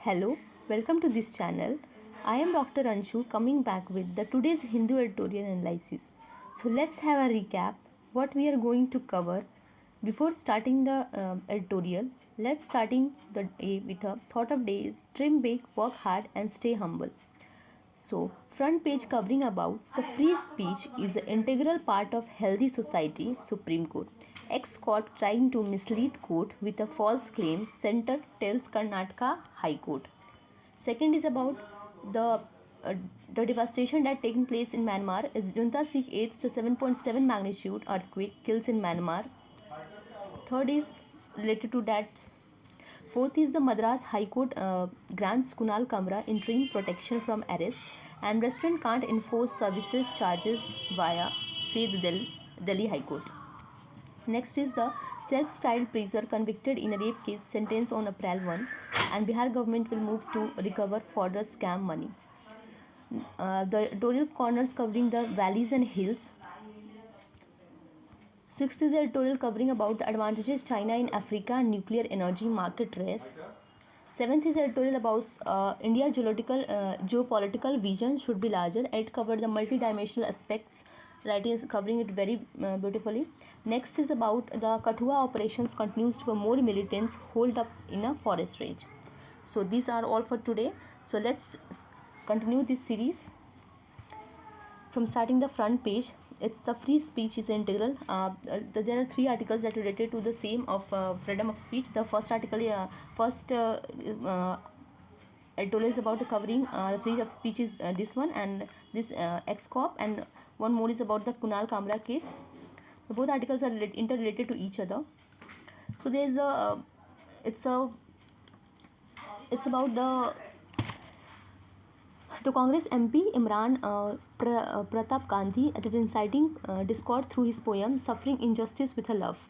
Hello, welcome to this channel. I am Dr. Anshu coming back with the today's Hindu editorial analysis. So let's have a recap what we are going to cover. Before starting the editorial, let's starting the day with a thought of day is dream big, work hard and stay humble. So, front page covering about the free speech is an integral part of healthy society, Supreme Court. Ex-Corp trying to mislead court with a false claims, center tells Karnataka High Court. Second is about the uh, the devastation that taking place in Myanmar is Junta Sikh aids the 7.7 magnitude earthquake kills in Myanmar. Third is related to that. Fourth is the Madras High Court grants Kunal Kamra interim protection from arrest, and restaurant can't enforce services charges via, say, the Delhi High Court. Next is the self-styled prisoner convicted in a rape case sentenced on April 1, and Bihar government will move to recover further scam money. The editorial corners covering the valleys and hills. Sixth is the editorial covering about the advantages China in Africa and nuclear energy market race. Seventh is editorial about India's geopolitical vision should be larger. It covered the multidimensional aspects, writing is covering it very beautifully. Next is about the Kathua operations continues to more militants hold up in a forest range. So these are all for today. So let's continue this series from starting the front page. It's the free speech is integral. There are three articles that are related to the same of freedom of speech. The first article, editorial is about covering the free of speech is this one, and this ex-cop, and one more is about the Kunal Kamra case. So both articles are interrelated to each other. So there is a it's about the Congress MP Imran Pratap Gandhi at inciting discord through his poem "Suffering Injustice with a Love."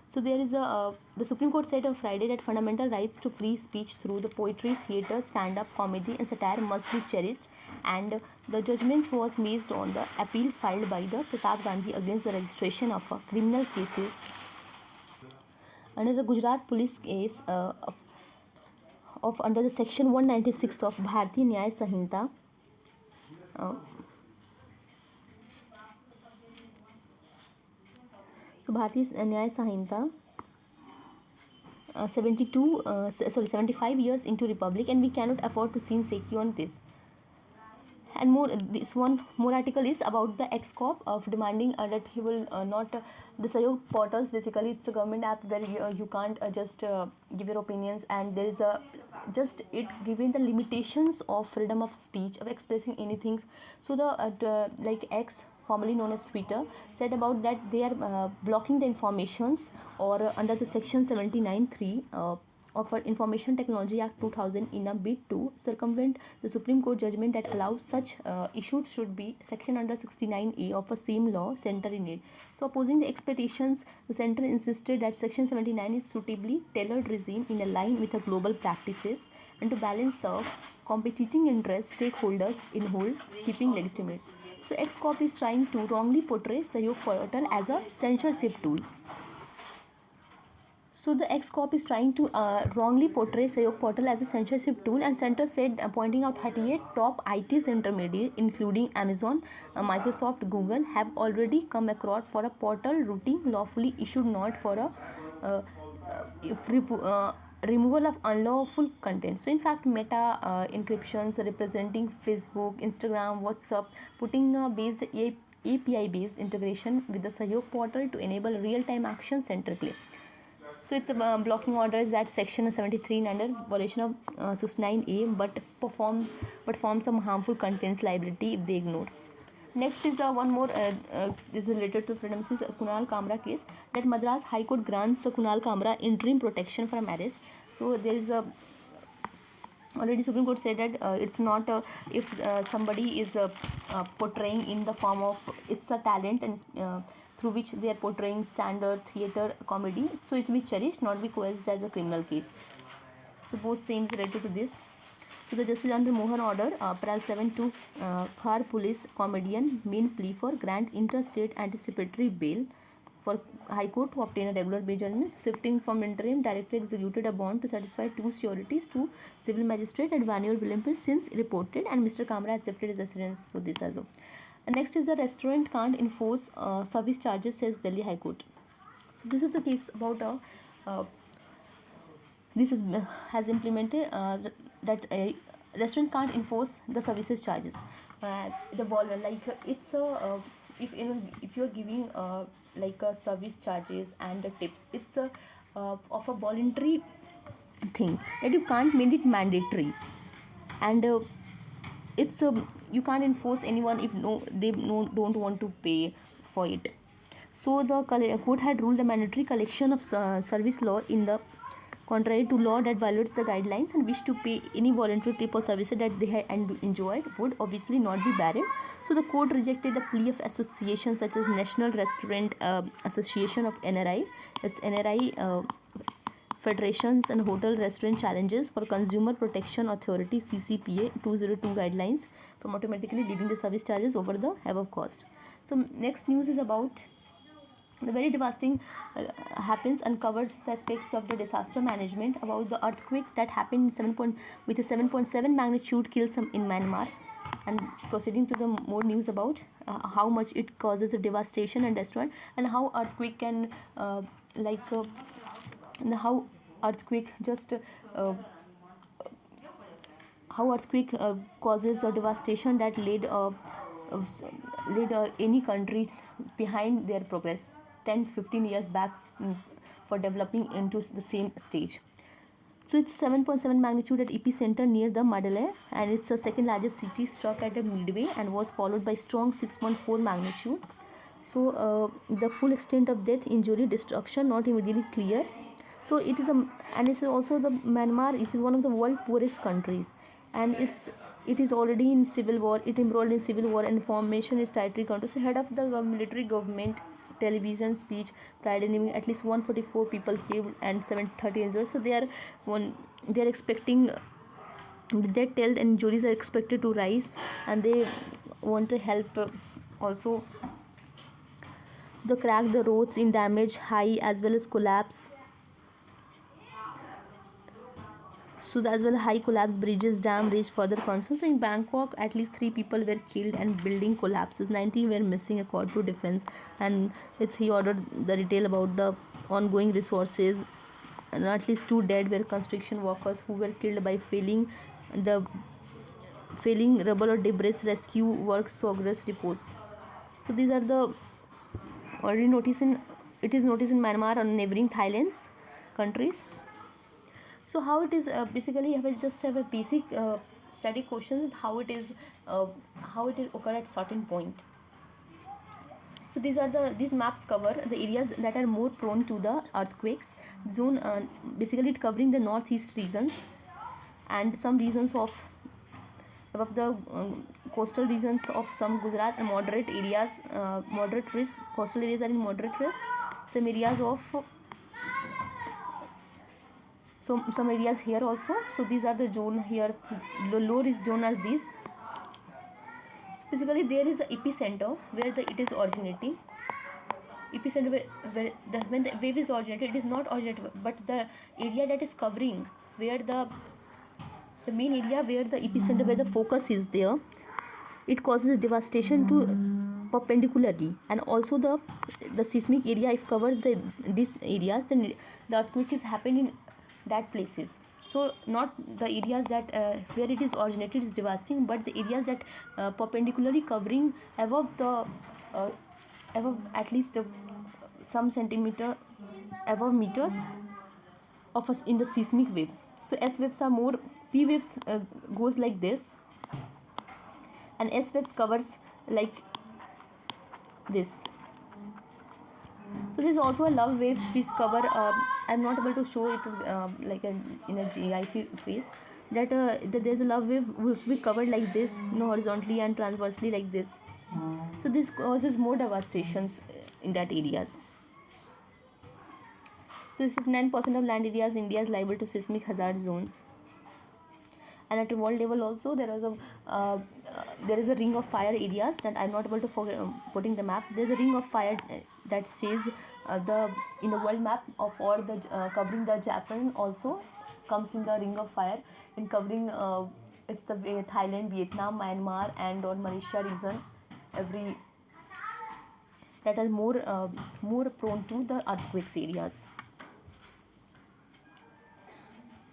So there is the Supreme Court said on Friday that fundamental rights to free speech through the poetry, theatre, stand-up comedy, and satire must be cherished, and the judgment was based on the appeal filed by the Pratap Gandhi against the registration of criminal cases under the Gujarat police case of under the section 196 of Bharatiya Nyaya Sanhita. So Bharatiya Nyaya Sanhita 75 years into republic, and we cannot afford to seem shaky on this. And more, this one more article is about the ex-cop of demanding that he will not the Sayog portals. Basically it's a government app where you can't just give your opinions, and there is a just it giving the limitations of freedom of speech of expressing anything. So the like X, formerly known as Twitter, said about that they are blocking the informations, or under the section 79(3) of Information Technology Act 2000 in a bid to circumvent the Supreme Court judgment that allows such issues should be section under 69A of a same law center in it. So opposing the expectations, the center insisted that section 79 is suitably tailored regime in a line with the global practices and to balance the competing interests stakeholders in whole keeping legitimate. So Ex-Corp is trying to wrongly portray Sahyog portal as a censorship tool. So the Ex-Corp is trying to wrongly portray Sahyog portal as a censorship tool, and Center said, pointing out 38 top IT's intermediate, including Amazon, Microsoft, Google, have already come across for a portal routing lawfully issued, not for a removal of unlawful content. So in fact, Meta encryptions representing Facebook, Instagram, WhatsApp, putting based API based integration with the Sahyog portal to enable real-time action center click. So it's a blocking order is that section 73 under violation of 69A, but form some harmful contents liability if they ignore. Next is one more is related to freedom of speech, Kunal Kamra case, that Madras High Court grants Kunal Kamra interim protection from arrest. So there is a already Supreme Court said that it's not if somebody is portraying in the form of it's a talent and through which they are portraying standard theatre comedy, so it will be cherished, not be coerced as a criminal case. So both seems related to this. So the Justice under Mohan order, April 7 to Khar police comedian main plea for grant interstate anticipatory bail for High Court to obtain a regular bench judgment. Shifting from interim, director executed a bond to satisfy two sureties to civil magistrate at Vanier Williamson since reported, and Mr. Kamra has shifted his residence. So this also. And next is the restaurant can't enforce service charges, says Delhi High Court. So this is a case about this is has implemented that a restaurant can't enforce the services charges. The like it's a if you're giving like a service charges and the tips, it's a of a voluntary thing that you can't make it mandatory, and it's you can't enforce anyone if they don't want to pay for it. So the court had ruled the mandatory collection of service law in the contrary to law that violates the guidelines, and wish to pay any voluntary tip or services that they had enjoyed would obviously not be barred. So the court rejected the plea of associations such as National Restaurant Association of NRI, that's NRI Federations and Hotel Restaurant Challenges for Consumer Protection Authority CCPA 202 guidelines from automatically leaving the service charges over the above cost. So next news is about the very devastating happens uncovers the aspects of the disaster management about the earthquake that happened with a 7.7 magnitude kills in Myanmar, and proceeding to the more news about how much it causes a devastation and destruction, and how earthquake can how earthquake just how earthquake causes a devastation that led any country behind their progress 10-15 years back for developing into the same stage. So it's 7.7 magnitude at epicenter near the Madale, and it's the second largest city, struck at the midway and was followed by strong 6.4 magnitude. So the full extent of death, injury, destruction not immediately clear. So it is and it's also the Myanmar. It is one of the world poorest countries, and it is already in civil war. It embroiled in civil war, and formation is tightly controlled. So head of the military government television speech Friday naming at least 144 people killed and 730 injured. So they are expecting the death toll and injuries are expected to rise, and they want to help also. So the crack, the roads in damage high as well as collapse. So as well high collapse, bridges, dam reached further concerns. So in Bangkok, at least 3 people were killed and building collapses. 19 were missing according to defense. And he ordered the detail about the ongoing resources. And at least 2 dead were construction workers who were killed by failing rubble or debris rescue works progress reports. So these are the already noticed in Myanmar and neighboring Thailand's countries. So how it is basically I just have a basic static questions how it occur at certain point. So these maps cover the areas that are more prone to the earthquakes zone. Basically it covering the northeast regions and some regions of above the coastal regions of some Gujarat, and moderate areas, moderate risk. Coastal areas are in moderate risk. Some areas of some areas here also. So these are the zone here. Low risk zone are these. So basically there is an epicenter where it is originating. Epicenter where when the wave is originated, it is not originated, but the area that is covering where the main area where the epicenter, where the focus is there, it causes devastation to perpendicularly, and also the seismic area if covers these areas, then the earthquake is happening in that places. So not the areas that where it is originated is devastating, but the areas that perpendicularly covering above at least some centimeter above meters of us in the seismic waves. So S waves are more, P waves goes like this, and S waves covers like this. So there is also a love waves which cover. I'm not able to show it like in a GI phase. That there is a love wave which we covered like this, horizontally and transversely like this. So this causes more devastations in that areas. So 59% of land areas India is liable to seismic hazard zones. And at a world level also there is a ring of fire areas that I'm not able to forget putting the map. There's a ring of fire that says The in the world map of all the covering the Japan also comes in the ring of fire. In covering it's the Thailand, Vietnam, Myanmar, and or Malaysia region, every that are more prone to the earthquakes areas.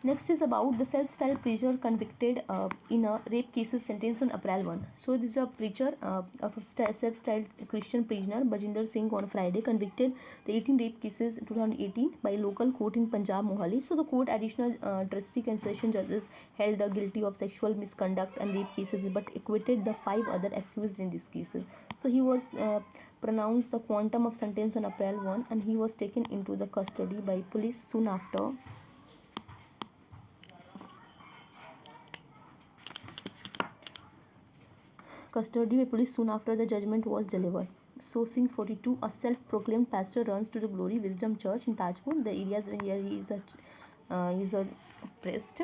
Next is about the self-styled preacher convicted in a rape cases sentenced on April 1. So this is a preacher of a self-styled Christian prisoner Bajinder Singh on Friday convicted the 18 rape cases in 2018 by a local court in Punjab, Mohali. So the court additional district and session judges held guilty of sexual misconduct and rape cases but acquitted the 5 other accused in these cases. So he was pronounced the quantum of sentence on April 1 and he was taken into the custody by police soon after. Custody by police soon after the judgment was delivered. So, Singh 42, a self-proclaimed pastor, runs to the Glory Wisdom Church in Tajpur, the areas where he is a priest,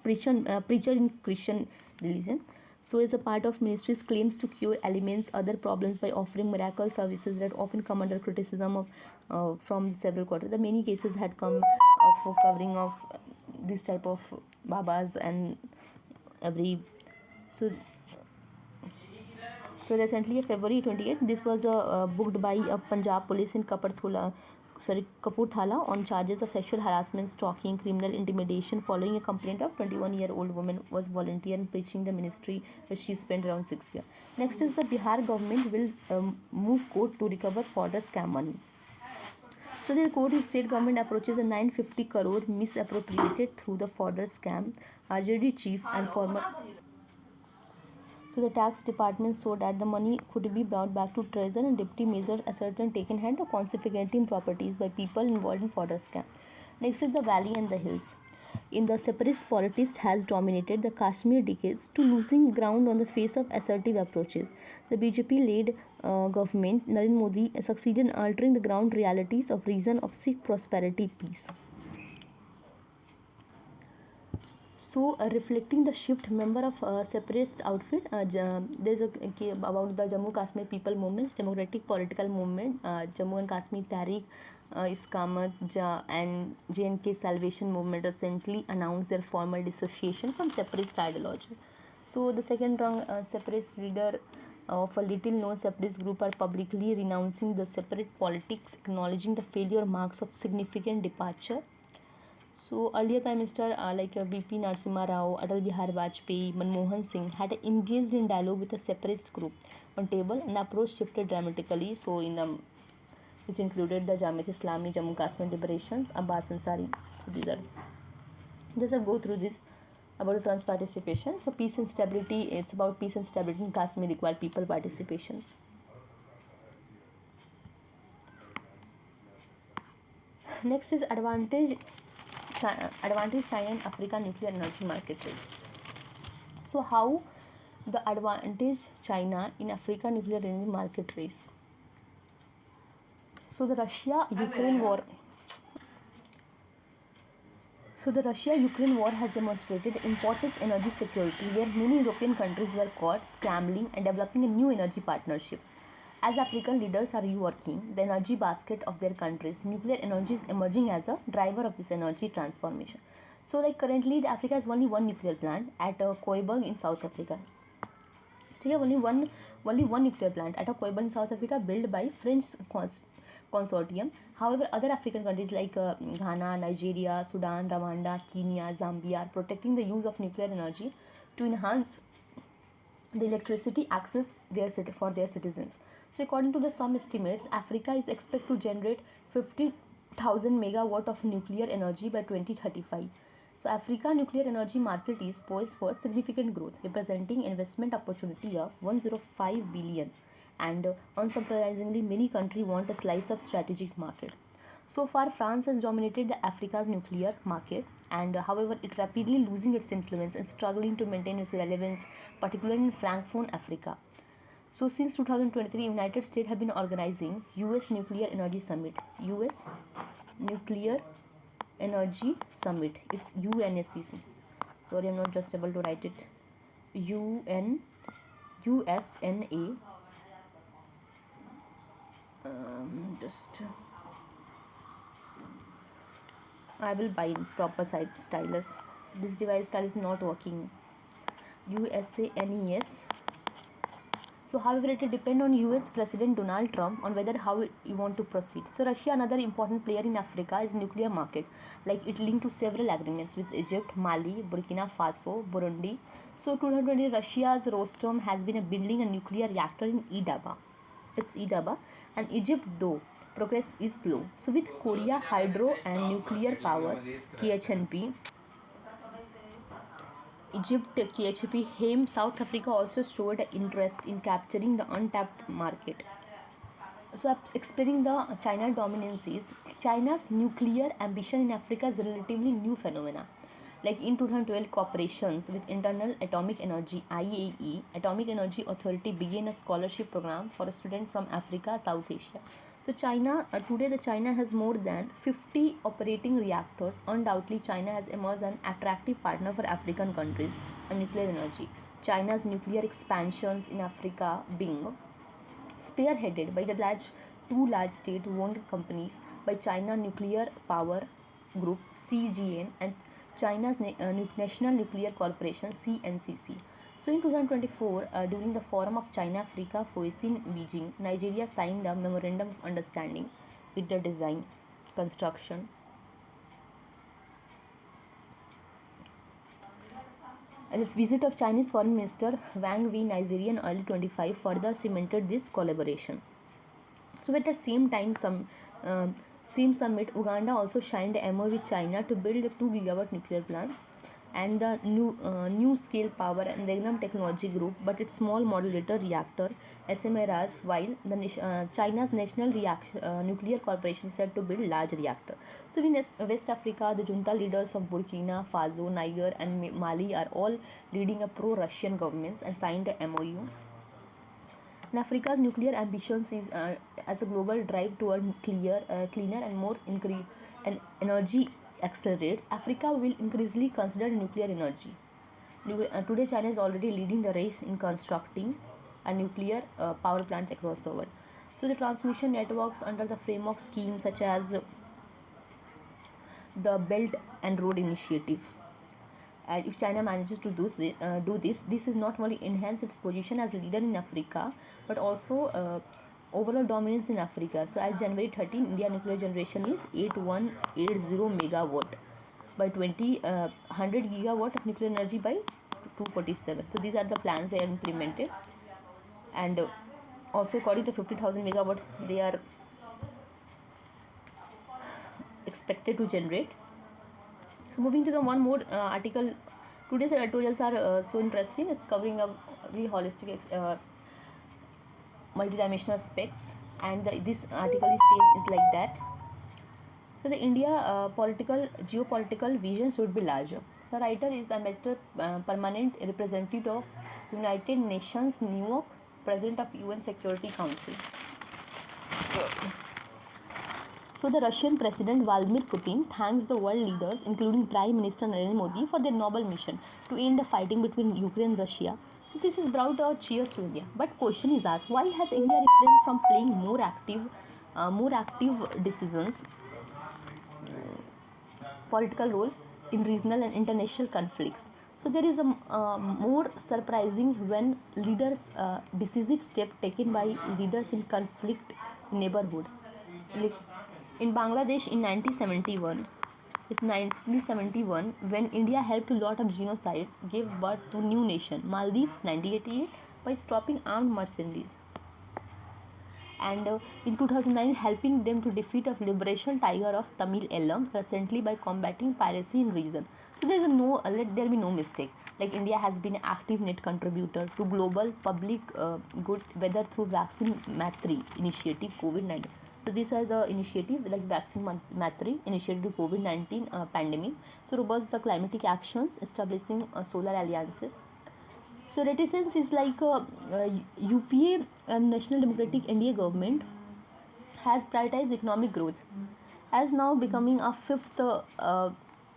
preacher in Christian religion. So, as a part of ministry's claims to cure ailments, other problems by offering miracle services that often come under criticism of from several quarters. The many cases had come of covering of this type of babas and every so recently, February 28th, this was booked by Punjab police in Kapurthala on charges of sexual harassment, stalking, criminal intimidation following a complaint of 21-year-old woman was volunteer in preaching the ministry where she spent around 6 years. Next is the Bihar government will move court to recover fodder scam money. So the court is state government approaches a 950 crore misappropriated through the fodder scam. RJD chief and former so the tax department saw that the money could be brought back to treasury and deputy major ascertained taken hand of confiscating properties by people involved in fodder scam. Next is the valley and the hills. In the separatist politics has dominated the Kashmir decades to losing ground on the face of assertive approaches. The BJP-led government, Narendra Modi, succeeded in altering the ground realities of region of Sikh prosperity peace. So, reflecting the shift, member of separatist outfit, there is a about the Jammu Kashmir People Movements, democratic political movement, Jammu and Kashmir Tehreek Iskamat and JNK Salvation Movement recently announced their formal dissociation from separatist ideology. So, the second rung separatist leader of a little known separatist group are publicly renouncing the separate politics, acknowledging the failure marks of significant departure. So earlier Prime Minister VP Narasimha Rao, Atal Bihari Vajpayee, Manmohan Singh had engaged in dialogue with a separatist group on table and the approach shifted dramatically. So which included the Jamaat Islami, Jammu Kashmir Liberations, Abbas Ansari. So these are just I'll go through this about trans participation. So peace and stability, it's about peace and stability in Kashmir require people participations. Next is advantage China and Africa nuclear energy market race. So how the advantage China in Africa nuclear energy market race. So the Russia-Ukraine war. So the Russia-Ukraine war has demonstrated the importance of energy security, where many European countries were caught scrambling and developing a new energy partnership. As African leaders are reworking the energy basket of their countries, nuclear energy is emerging as a driver of this energy transformation. So currently Africa has only one nuclear plant at Koiburg in South Africa. So only one nuclear plant at Koiburg in South Africa built by French consortium. However, other African countries like Ghana, Nigeria, Sudan, Rwanda, Kenya, Zambia are protecting the use of nuclear energy to enhance the electricity access for their citizens. So according to some estimates, Africa is expected to generate 50,000 megawatt of nuclear energy by 2035. So Africa nuclear energy market is poised for significant growth, representing investment opportunity of 105 billion. And unsurprisingly, many countries want a slice of strategic market. So far, France has dominated the Africa's nuclear market, and however, it rapidly losing its influence and struggling to maintain its relevance, particularly in Francophone Africa. So since 2023, United States have been organizing U.S. Nuclear Energy Summit. U.S. Nuclear Energy Summit. It's UNSCC. Sorry, I'm not just able to write it. USNA Just I will buy proper side stylus. This device style is not working. USANES. So, however, it will depend on US President Donald Trump on whether how you want to proceed. So, Russia, another important player in Africa, is nuclear market. Like it linked to several agreements with Egypt, Mali, Burkina Faso, Burundi. So, 2020, Russia's Rostom has been building a nuclear reactor in Idaba. It's Idaba, and Egypt though progress is slow. So, with Korea Hydro and Nuclear Power (KHNP), Egypt, KHP, HAME, South Africa also showed interest in capturing the untapped market. So, explaining the China dominance is China's nuclear ambition in Africa is a relatively new phenomena. Like in 2012, corporations with Internal Atomic Energy (IAE) Atomic Energy Authority began a scholarship program for a student from Africa, South Asia. So China today the China has more than 50 operating reactors. Undoubtedly, China has emerged an attractive partner for African countries and nuclear energy. China's nuclear expansions in Africa being spearheaded by the two large state-owned companies by China Nuclear Power Group (CGN) and China's National Nuclear Corporation (CNCC). So in 2024, during the Forum of China Africa FOIC in Beijing, Nigeria signed a memorandum of understanding with the design, construction, a visit of Chinese Foreign Minister Wang Yi Nigeria in early 25 further cemented this collaboration. So at the same time, same summit, Uganda also signed a MOU with China to build a 2 gigawatt nuclear plant and the new scale power and Regnum Technology Group, but its small modulator reactor SMRs, while China's National Nuclear Corporation is said to build large reactor. So in West Africa, the junta leaders of Burkina Faso, Niger, and Mali are all leading a pro-Russian governments and signed a MOU. And Africa's nuclear ambitions is as a global drive toward cleaner and more and energy accelerates. Africa will increasingly consider nuclear energy. Today, China is already leading the race in constructing a nuclear power plants across the world. So, the transmission networks under the framework scheme, such as the Belt and Road Initiative, and if China manages to do this is not only enhance its position as a leader in Africa, but also overall dominance in Africa. So as January 13, India nuclear generation is 8180 megawatt by 100 gigawatt of nuclear energy by 247. So these are the plans they are implemented, and also according to 50,000 megawatt they are expected to generate. So moving to the one more article, today's editorials are so interesting. It's covering a very holistic, multidimensional aspects, and this article is seen is like that. So the India geopolitical vision should be larger. The writer is the Ambassador Permanent Representative of United Nations, New York, President of UN Security Council. So the Russian President Vladimir Putin thanks the world leaders, including Prime Minister Narendra Modi, for their noble mission to end the fighting between Ukraine and Russia. So this is brought out cheers to India. But question is asked: why has India refrained from playing more active decisions, political role in regional and international conflicts? So there is a more surprising when leaders decisive step taken by leaders in conflict neighborhood. Like in Bangladesh in 1971, when India helped a lot of genocide, gave birth to new nation, Maldives 1988, by stopping armed mercenaries. And in 2009, helping them to defeat a liberation tiger of Tamil Elam recently by combating piracy in region. So there is let there be no mistake. Like India has been an active net contributor to global public good, whether through vaccine Matri initiative COVID-19. So these are the initiative like vaccine Matri initiative to COVID-19 pandemic. So robust the climatic actions, establishing solar alliances. So reticence is like UPA and National Democratic India government has prioritized economic growth as now becoming a fifth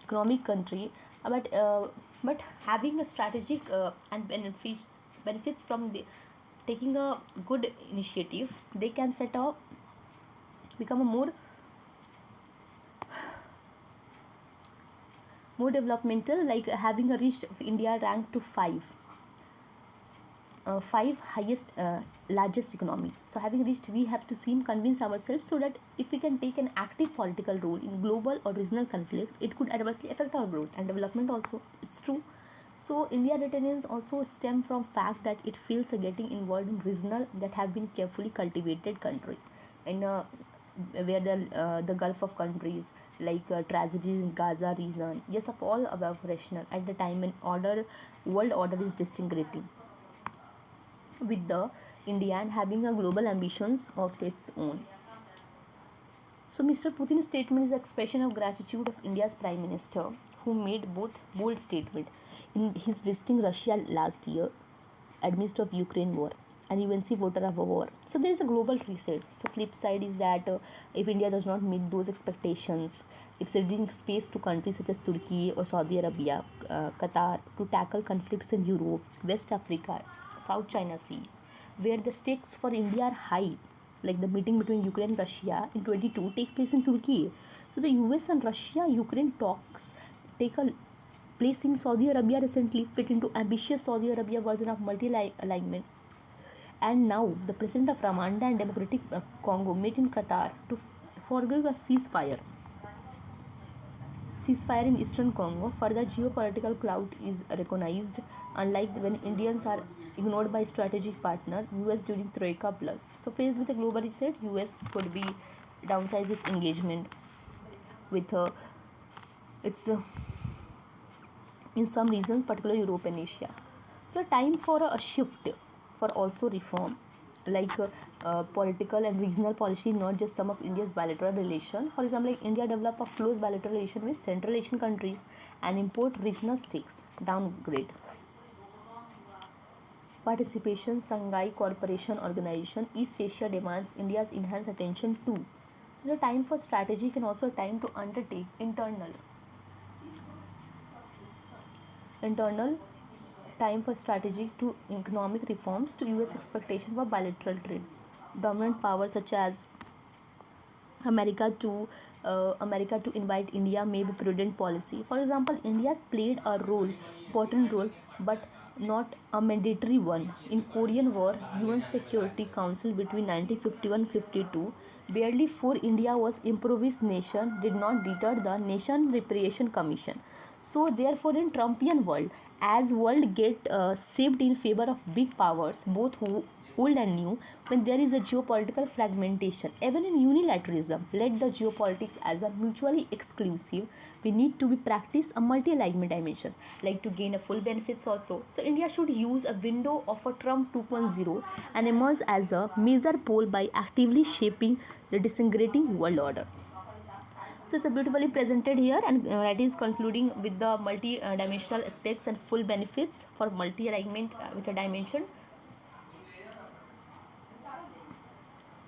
economic country, but having a strategic and benefits from the taking a good initiative, they can set up become a more developmental, like having a reached India ranked to five highest largest economy. So having reached, we have to seem convince ourselves so that if we can take an active political role in global or regional conflict, it could adversely affect our growth and development also. It's true. So India returns also stem from fact that it feels getting involved in regional that have been carefully cultivated countries in where the Gulf of countries, like tragedies in Gaza region. Yes, of all above rational at the time when order world order is disintegrating, with the India and having a global ambitions of its own. So Mr. Putin's statement is the expression of gratitude of India's Prime Minister, who made both bold statements in his visiting Russia last year amidst of Ukraine war, and UNC voter of a war. So there is a global reset. So flip side is that if India does not meet those expectations, if ceding space to countries such as Turkey or Saudi Arabia, Qatar to tackle conflicts in Europe, West Africa, South China Sea, where the stakes for India are high, like the meeting between Ukraine and Russia in 22 take place in Turkey. So the US and Russia Ukraine talks take a place in Saudi Arabia recently, fit into ambitious Saudi Arabia version of multi-alignment. And now the president of Rwanda and Democratic Congo meet in Qatar to forego a ceasefire in eastern Congo. Further geopolitical clout is recognized, unlike when Indians are ignored by strategic partner US during Troika Plus. So faced with a global reset, US could be downsize its engagement with its in some regions, particularly Europe and Asia. So time for a shift for also reform, like political and regional policy, not just some of India's bilateral relation. For example, like India develop a close bilateral relation with Central Asian countries and import regional stakes. Downgrade. Participation, Shanghai Cooperation Organization, East Asia demands India's enhanced attention too. So the time for strategic and also time to undertake internal time for strategic to economic reforms to US expectation for bilateral trade. Dominant powers such as America to invite India may be prudent policy. For example, India played a important role, but not a mandatory one in Korean War. UN Security Council between 1951-52, barely for India was improvised nation, did not deter the Nation Reparation Commission. So therefore, in Trumpian world, as world get shaped in favor of big powers, both old and new, when there is a geopolitical fragmentation, even in unilateralism, let the geopolitics as a mutually exclusive, we need to be practice a multi-alignment dimension, like to gain a full benefits also. So India should use a window of a Trump 2.0 and emerge as a major pole by actively shaping the disintegrating world order. So it's beautifully presented here, and that is concluding with the multi-dimensional aspects and full benefits for multi-alignment with a dimension.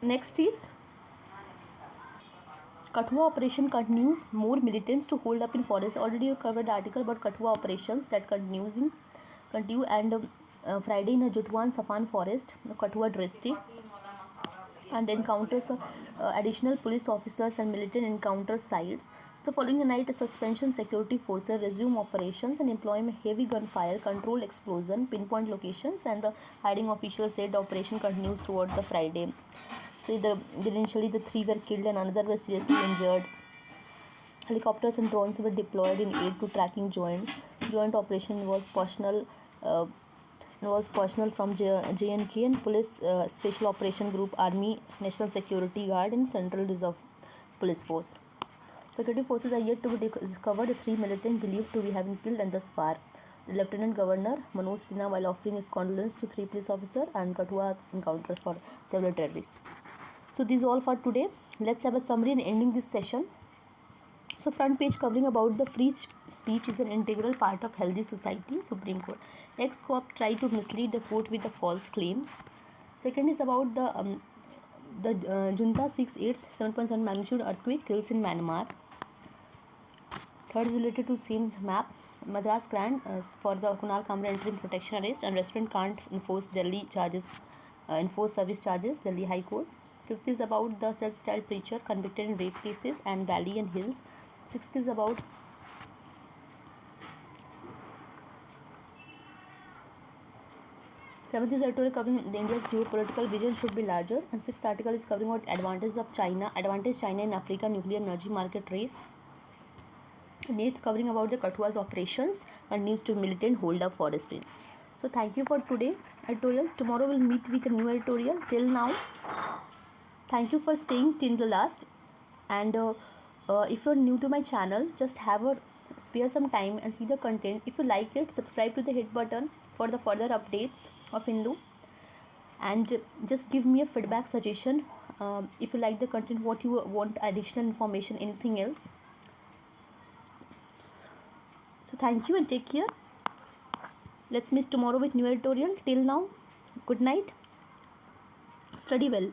Next is Kathua operation continues. More militants to hold up in forest. Already you covered the article about Kathua operations that continue, and Friday in a Jutwan Safan forest, Kathua district, and encounters additional police officers and militant encounter sites. The following night, suspension security forces resume operations and employ heavy gunfire, control explosion, pinpoint locations, and the hiding officials said the operation continues throughout the Friday. So initially the 3 were killed and another was seriously injured. Helicopters and drones were deployed in aid to tracking joint operation was personnel from JNK and Police Special Operation Group, Army, National Security Guard, and Central Reserve Police Force. Security forces are yet to be discovered. The 3 militants believed to be having killed, and thus far, the Lieutenant Governor Manoj Sinha, while offering his condolence to 3 police officers and Kathua encounters for several terrorists. So this is all for today. Let's have a summary and ending this session. So front page covering about the free speech is an integral part of healthy society. Supreme Court. Ex-cop try to mislead the court with the false claims. Second is about the junta 7.7 magnitude earthquake kills in Myanmar. Third is related to same map. Madras grant for the Kunal Kamra interim protection arrest, and restaurant can't enforce service charges, Delhi High Court. Fifth is about the self-styled preacher convicted in rape cases and Valley and Hills. Sixth is about seventh is editorial covering the India's geopolitical vision should be larger, and sixth article is covering what advantage China in Africa nuclear energy market race. And eighth covering about the Kathua's operations continues to militant hold up forestry. So thank you for today editorial. Tomorrow we'll meet with a new editorial. Till now, thank you for staying till the last. And if you're new to my channel, just spare some time and see the content. If you like it, subscribe to the hit button for the further updates of Hindu, and just give me a feedback suggestion if you like the content, what you want additional information, anything else. So thank you and take care. Let's meet tomorrow with new editorial. Till now, good night. Study well.